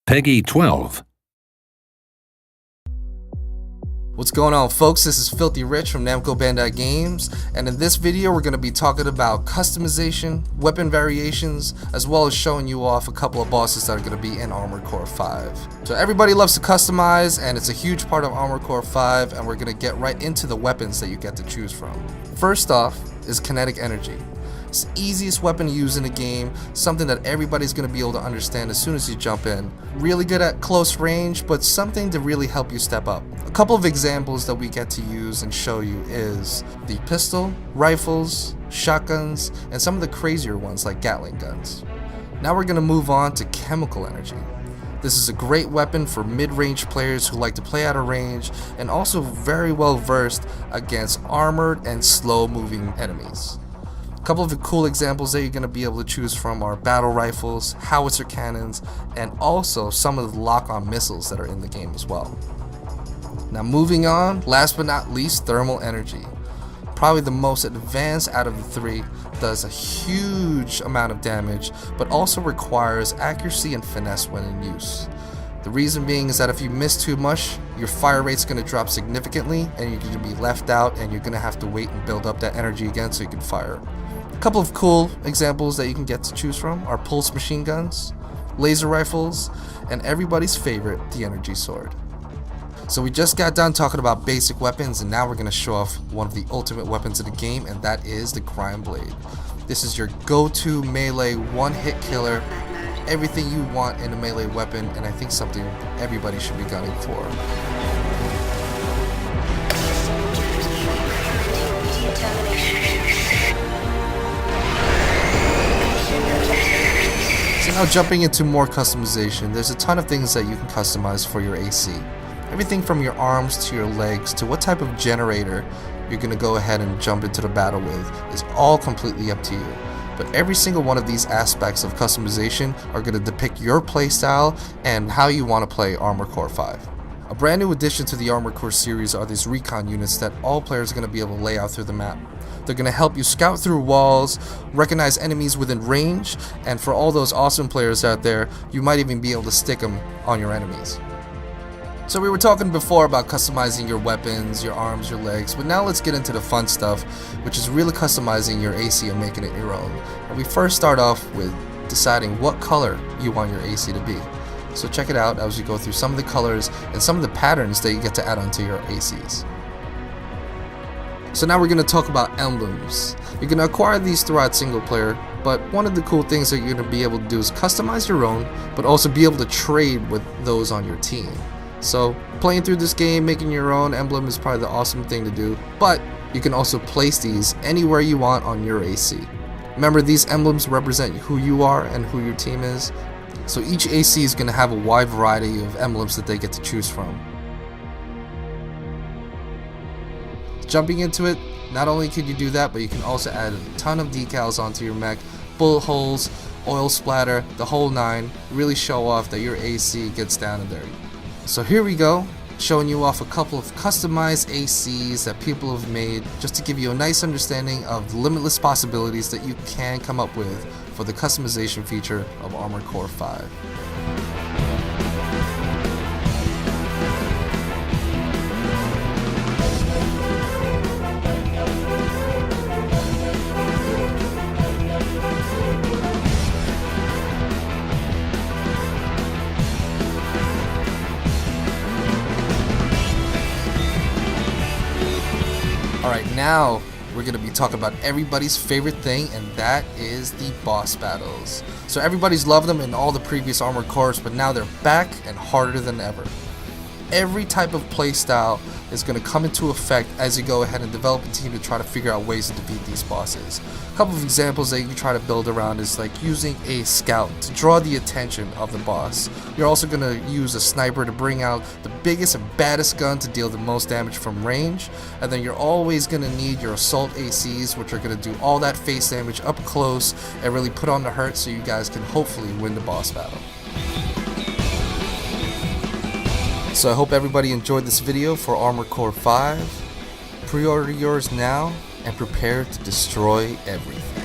Peggy 12. What's going on, folks? This is Filthy Rich from Namco Bandai Games, and in this video we're going to be talking about customization, weapon variations, as well as showing you off a couple of bosses that are going to be in Armored Core 5. So everybody loves to customize, and it's a huge part of Armored Core 5, and we're going to get right into the weapons that you get to choose from. First off is kinetic energy. It's the easiest weapon to use in the game, something that everybody's going to be able to understand as soon as you jump in. Really good at close range, but something to really help you step up. A couple of examples that we get to use and show you is the pistol, rifles, shotguns, and some of the crazier ones like Gatling guns. Now we're going to move on to chemical energy. This is a great weapon for mid-range players who like to play out of range and also very well versed against armored and slow-moving enemies. A couple of cool examples that you're going to be able to choose from are battle rifles, howitzer cannons, and also some of the lock-on missiles that are in the game as well. Now moving on, last but not least, thermal energy. Probably the most advanced out of the three, does a huge amount of damage, but also requires accuracy and finesse when in use. The reason being is that if you miss too much, your fire rate's going to drop significantly and you're going to be left out and you're going to have to wait and build up that energy again so you can fire. A couple of cool examples that you can get to choose from are pulse machine guns, laser rifles, and everybody's favorite, the energy sword. So we just got done talking about basic weapons, and now we're going to show off one of the ultimate weapons of the game, and that is the Grind Blade. This is your go-to melee one-hit killer, everything you want in a melee weapon, and I think something everybody should be gunning for. So now jumping into more customization, there's a ton of things that you can customize for your AC. Everything from your arms to your legs to what type of generator you're going to go ahead and jump into the battle with is all completely up to you. But every single one of these aspects of customization are going to depict your playstyle and how you want to play Armored Core 5. A brand new addition to the Armored Core series are these recon units that all players are going to be able to lay out through the map. They're going to help you scout through walls, recognize enemies within range, and for all those awesome players out there, you might even be able to stick them on your enemies. So we were talking before about customizing your weapons, your arms, your legs, but now let's get into the fun stuff, which is really customizing your AC and making it your own. And we first start off with deciding what color you want your AC to be. So check it out as we go through some of the colors and some of the patterns that you get to add onto your ACs. So now we're going to talk about emblems. You're going to acquire these throughout single player, but one of the cool things that you're going to be able to do is customize your own, but also be able to trade with those on your team. So playing through this game, making your own emblem is probably the awesome thing to do, but you can also place these anywhere you want on your AC. Remember, these emblems represent who you are and who your team is, so each AC is going to have a wide variety of emblems that they get to choose from. Jumping into it, not only can you do that, but you can also add a ton of decals onto your mech, bullet holes, oil splatter, the whole nine, really show off that your AC gets down and dirty. So here we go, showing you off a couple of customized ACs that people have made just to give you a nice understanding of the limitless possibilities that you can come up with for the customization feature of Armored Core 5. Alright, now we're going to be talking about everybody's favorite thing, and that is the boss battles. So everybody's loved them in all the previous Armored Cores, but now they're back and harder than ever. Every type of playstyle is going to come into effect as you go ahead and develop a team to try to figure out ways to defeat these bosses. A couple of examples that you can try to build around is like using a scout to draw the attention of the boss. You're also going to use a sniper to bring out the biggest and baddest gun to deal the most damage from range, and then you're always going to need your assault ACs, which are going to do all that face damage up close and really put on the hurt so you guys can hopefully win the boss battle. So I hope everybody enjoyed this video for Armored Core 5. Pre-order yours now and prepare to destroy everything.